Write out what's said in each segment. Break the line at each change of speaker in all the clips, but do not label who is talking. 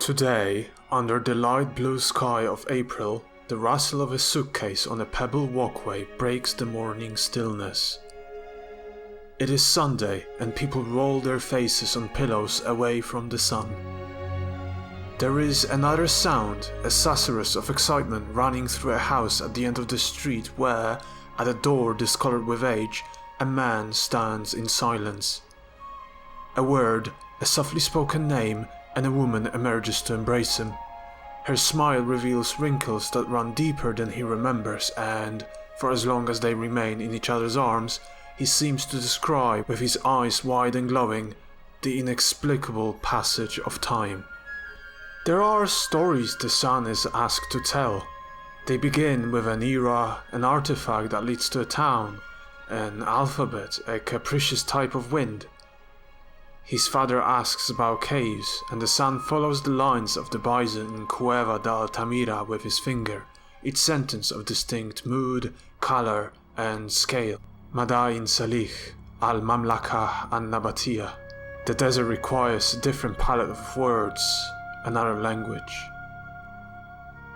Today, under the light blue sky of April, the rustle of a suitcase on a pebbled walkway breaks the morning stillness. It is Sunday and people roll their faces on pillows away from the sun. There is another sound, a susurrus of excitement running through a house at the end of the street where, at a door discolored with age, a man stands in silence. A word, a softly spoken name, and a woman emerges to embrace him. Her smile reveals wrinkles that run deeper than he remembers, and, for as long as they remain in each other's arms, he seems to describe, with his eyes wide and glowing, the inexplicable passage of time. There are stories the sun is asked to tell. They begin with an era, an artifact that leads to a town, an alphabet, a capricious type of wind. His father asks about caves, and the sun follows the lines of the bison in Cueva de Altamira with his finger, each sentence of distinct mood, color, and scale. Madain Salih, Al-Mamlaka an-Nabatia. The desert requires a different palette of words, another language.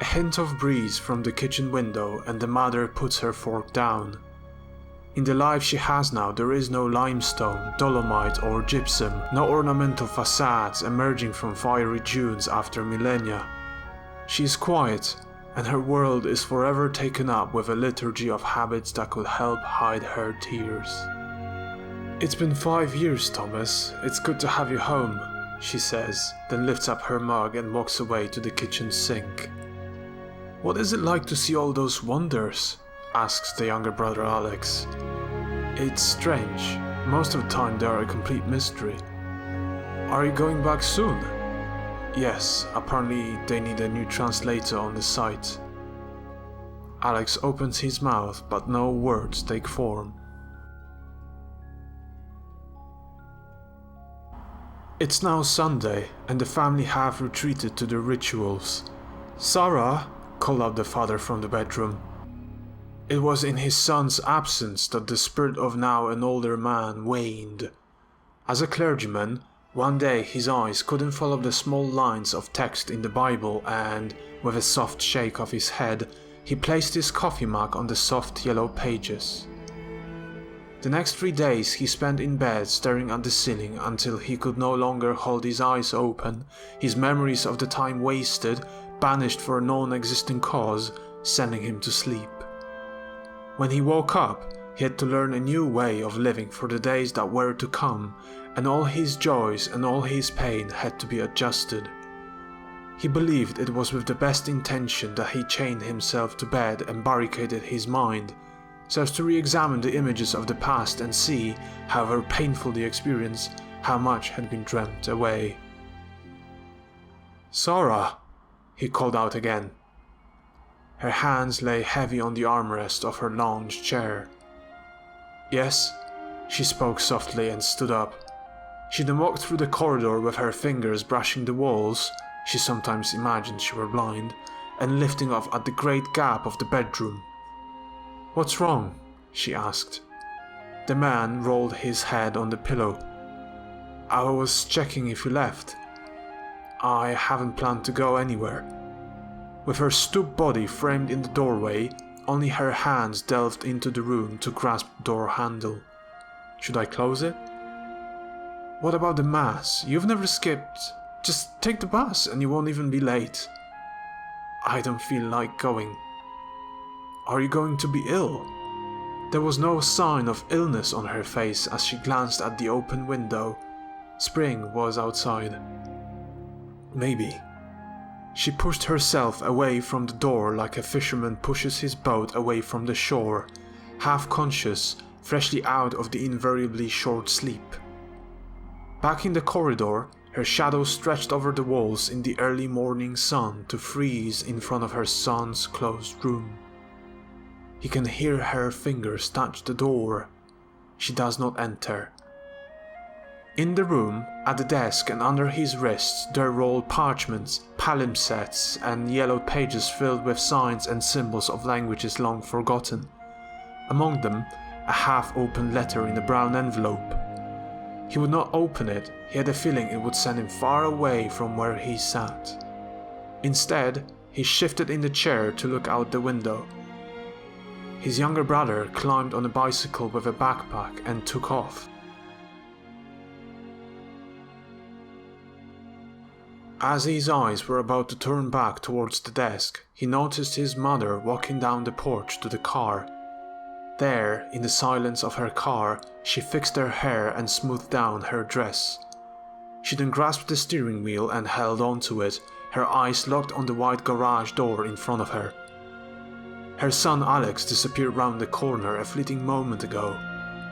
A hint of breeze from the kitchen window, and the mother puts her fork down. In the life she has now, there is no limestone, dolomite or gypsum, no ornamental facades emerging from fiery dunes after millennia. She is quiet, and her world is forever taken up with a liturgy of habits that could help hide her tears. "It's been 5 years, Thomas. It's good to have you home," she says, then lifts up her mug and walks away to the kitchen sink. "What is it like to see all those wonders?" asks the younger brother Alex. "It's strange. Most of the time they are a complete mystery." "Are you going back soon?" "Yes, apparently they need a new translator on the site." Alex opens his mouth, but no words take form. It's now Sunday, and the family have retreated to their rituals. "Sarah!" called out the father from the bedroom. It was in his son's absence that the spirit of now an older man waned. As a clergyman, one day his eyes couldn't follow the small lines of text in the Bible and, with a soft shake of his head, he placed his coffee mug on the soft yellow pages. The next 3 days he spent in bed staring at the ceiling until he could no longer hold his eyes open, his memories of the time wasted, banished for a non-existent cause, sending him to sleep. When he woke up, he had to learn a new way of living for the days that were to come, and all his joys and all his pain had to be adjusted. He believed it was with the best intention that he chained himself to bed and barricaded his mind, so as to re-examine the images of the past and see, however painful the experience, how much had been dreamt away. "Sarah!" he called out again. Her hands lay heavy on the armrest of her lounge chair. "Yes?" She spoke softly and stood up. She then walked through the corridor with her fingers brushing the walls, she sometimes imagined she were blind, and lifting off at the great gap of the bedroom. "What's wrong?" she asked. The man rolled his head on the pillow. "I was checking if you left. I haven't planned to go anywhere." With her stooped body framed in the doorway, only her hands delved into the room to grasp the door handle. "Should I close it?" "What about the mass? You've never skipped. Just take the bus and you won't even be late." "I don't feel like going." "Are you going to be ill?" There was no sign of illness on her face as she glanced at the open window. Spring was outside. "Maybe." She pushed herself away from the door like a fisherman pushes his boat away from the shore, half conscious, freshly out of the invariably short sleep. Back in the corridor, her shadow stretched over the walls in the early morning sun to freeze in front of her son's closed room. He can hear her fingers touch the door. She does not enter. In the room, at the desk and under his wrists, there roll parchments, palimpsests, and yellowed pages filled with signs and symbols of languages long forgotten. Among them, a half-open letter in a brown envelope. He would not open it. He had a feeling it would send him far away from where he sat. Instead, he shifted in the chair to look out the window. His younger brother climbed on a bicycle with a backpack and took off. As his eyes were about to turn back towards the desk, he noticed his mother walking down the porch to the car. There, in the silence of her car, she fixed her hair and smoothed down her dress. She then grasped the steering wheel and held onto it, her eyes locked on the wide garage door in front of her. Her son Alex disappeared round the corner a fleeting moment ago.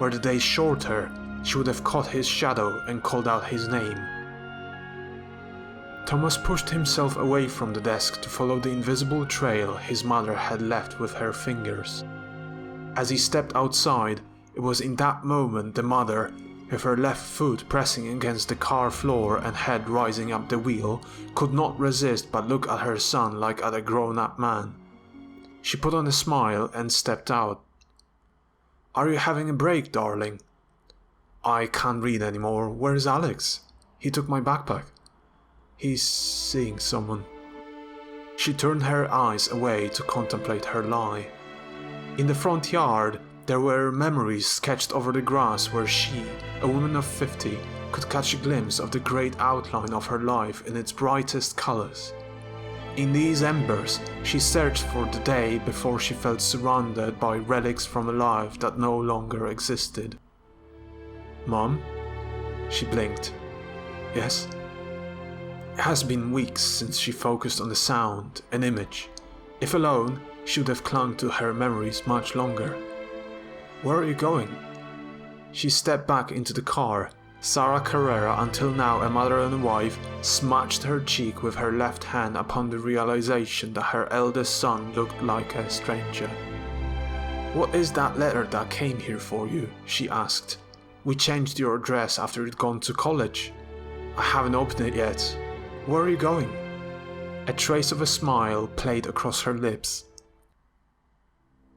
Were the days shorter, she would have caught his shadow and called out his name. Thomas pushed himself away from the desk to follow the invisible trail his mother had left with her fingers. As he stepped outside, it was in that moment the mother, with her left foot pressing against the car floor and head rising up the wheel, could not resist but look at her son like at a grown-up man. She put on a smile and stepped out. "Are you having a break, darling?" "I can't read anymore. Where's Alex?" "He took my backpack." "He's seeing someone." She turned her eyes away to contemplate her lie. In the front yard, there were memories sketched over the grass where she, a woman of 50, could catch a glimpse of the great outline of her life in its brightest colors. In these embers, she searched for the day before she felt surrounded by relics from a life that no longer existed. "Mom?" She blinked. "Yes?" It has been weeks since she focused on the sound, an image. If alone, she would have clung to her memories much longer. "Where are you going?" She stepped back into the car. Sarah Carrera, until now a mother and a wife, smudged her cheek with her left hand upon the realization that her eldest son looked like a stranger. "What is that letter that came here for you?" she asked. "We changed your address after you'd gone to college." "I haven't opened it yet. Where are you going?" A trace of a smile played across her lips.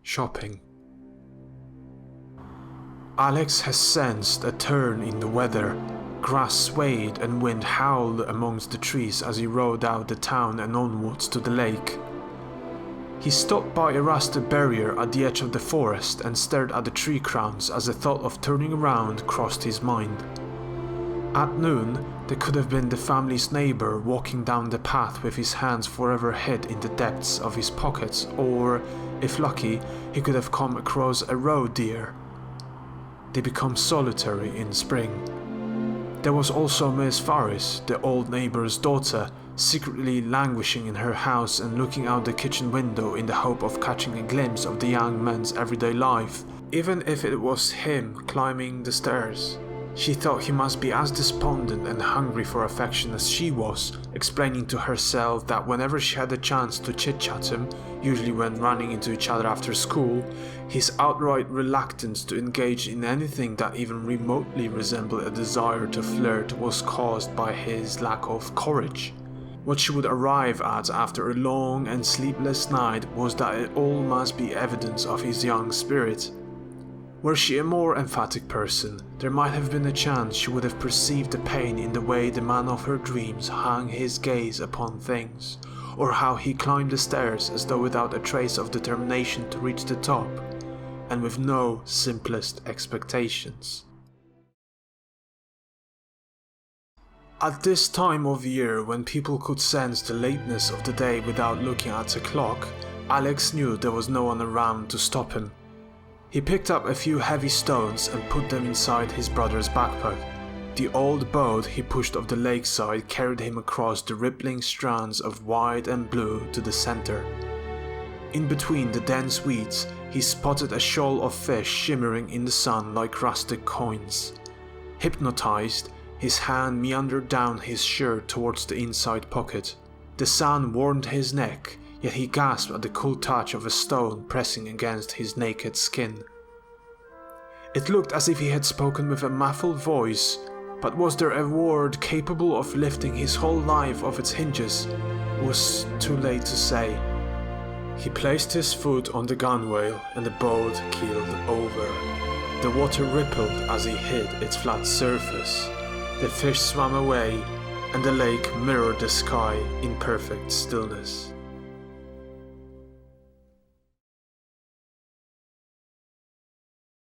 "Shopping." Alex has sensed a turn in the weather. Grass swayed and wind howled amongst the trees as he rode out the town and onwards to the lake. He stopped by a rusted barrier at the edge of the forest and stared at the tree crowns as the thought of turning around crossed his mind. At noon, there could have been the family's neighbor walking down the path with his hands forever hid in the depths of his pockets, or, if lucky, he could have come across a roe deer. They become solitary in spring. There was also Miss Faris, the old neighbor's daughter, secretly languishing in her house and looking out the kitchen window in the hope of catching a glimpse of the young man's everyday life, even if it was him climbing the stairs. She thought he must be as despondent and hungry for affection as she was, explaining to herself that whenever she had a chance to chit-chat him, usually when running into each other after school, his outright reluctance to engage in anything that even remotely resembled a desire to flirt was caused by his lack of courage. What she would arrive at after a long and sleepless night was that it all must be evidence of his young spirit. Were she a more emphatic person, there might have been a chance she would have perceived the pain in the way the man of her dreams hung his gaze upon things, or how he climbed the stairs as though without a trace of determination to reach the top, and with no simplest expectations. At this time of year, when people could sense the lateness of the day without looking at a clock, Alex knew there was no one around to stop him. He picked up a few heavy stones and put them inside his brother's backpack. The old boat he pushed off the lakeside carried him across the rippling strands of white and blue to the center. In between the dense weeds, he spotted a shoal of fish shimmering in the sun like rustic coins. Hypnotized, his hand meandered down his shirt towards the inside pocket. The sun warmed his neck, yet he gasped at the cool touch of a stone pressing against his naked skin. It looked as if he had spoken with a muffled voice, but was there a word capable of lifting his whole life off its hinges? It was too late to say. He placed his foot on the gunwale and the boat keeled over. The water rippled as he hid its flat surface. The fish swam away, and the lake mirrored the sky in perfect stillness.